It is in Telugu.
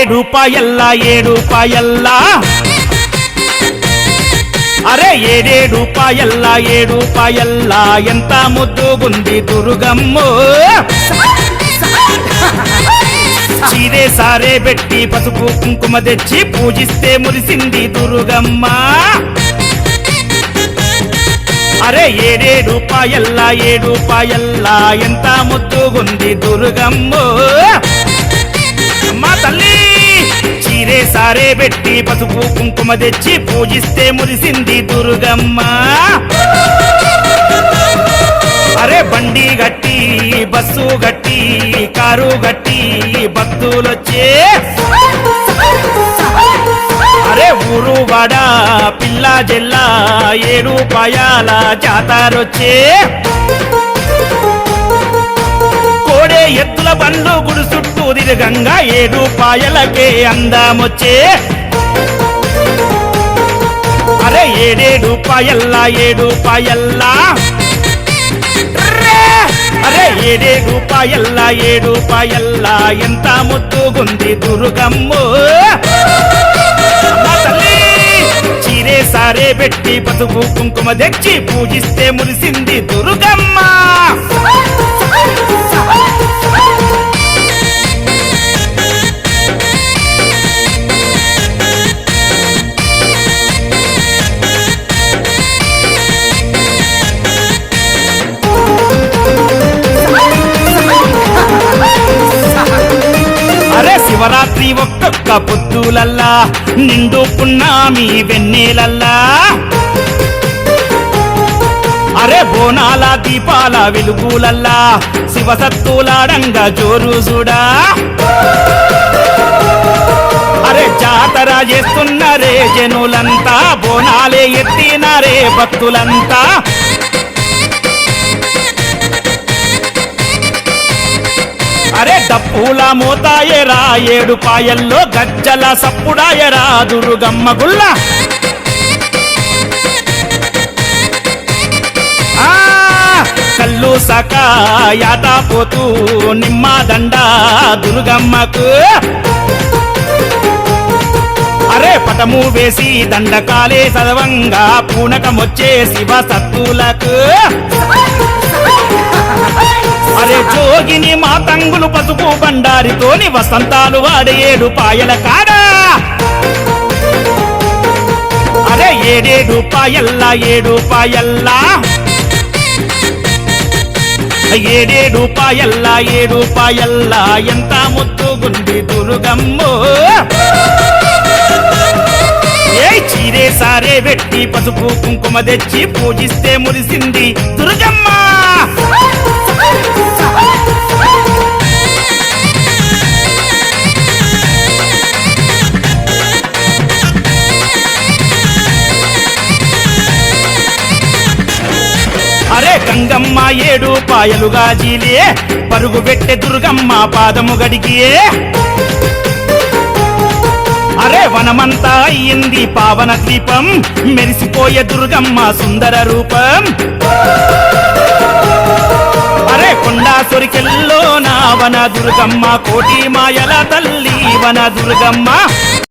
ఏడేడుపాయల్ల ఏడుపాయల్ల అరే ఏడేడుపాయల్ల ఏడుపాయల్ల ఎంత ముద్దుగుంది దుర్గమ్మో చీరే సారే పెట్టి పసుపు కుంకుమ తెచ్చి పూజిస్తే మురిసింది దుర్గమ్మ అరే ఏడేడుపాయల్ల ఏడుపాయల్ల ఎంత ముద్దుగుంది దుర్గమ్మో అమ్మా తల్లి చీరే సారే పెట్టి పసుపు కుంకుమ తెచ్చి పూజిస్తే మురిసింది దుర్గమ్మ అరే బండి గట్టి బస్సు గట్టి కారు గట్టి భక్తులొచ్చే అరే ఊరు వాడ పిల్ల జెల్లా ఏడుపాయల జాతరొచ్చే కోడే ఎత్తుల బండ్లు గుడి చుట్టూ తిరగంగా ఏడుపాయలకే అందమొచ్చే అరే ఏడేడుపాయల్ల ఏడుపాయల్ల అరే ఏడేడుపాయల్ల ఏడుపాయల్ల ఎంత ముద్దుగుంది దుర్గమ్మో తల్లి చీరే సారే పెట్టి పసుపు కుంకుమ తెచ్చి పూజిస్తే మురిసింది దుర్గమ్మ శివరాత్రి ఒక్కొక్క పొద్దులల్లా నిండు పున్నామి వెన్నెలల్లా అరే బోనాల దీపాల వెలుగులల్లా శివసత్తులాడంగా జోరు చూడా అరే జాతర చేస్తున్నారే జనులంతా బోనాలే ఎత్తినారే భక్తులంతా అరే డప్పుల మోతాయరా ఏడుపాయల్లో గజ్జల సప్పుడాయరా దుర్గమ్మ గుల్ల కల్లు సక యాటాపోతూ నిమ్మ దండ దుర్గమ్మకు అరే పటము వేసి దండకాలే సదవంగా పూనకమొచ్చే శివ సత్తులకు అరే జోగిని మా తంగులు పసుపు బండారితోని వసంతాలు వాడే ఏడుపాయల కాడా అరే ఏడేడుపాయల్ల ఏడుపాయల్ల ఏడేడుపాయల్ల ఏడుపాయల్ల ఎంత ముద్దుగుంది దుర్గమ్మో ఏ చీరే సారే పెట్టి పసుపు కుంకుమ తెచ్చి పూజిస్తే మురిసింది దుర్గమ్మ అరే గంగమ్మ ఏడుపాయలుగా జీలే పరుగు పెట్టే దుర్గమ్మ పాదము గడిగియే అరే వనమంతా అయ్యింది పావన దీపం మెరిసిపోయే దుర్గమ్మ సుందర రూపం అరే కొండా సొరికెల్లో నా వన దుర్గమ్మ కోటి మాయల తల్లి వన దుర్గమ్మ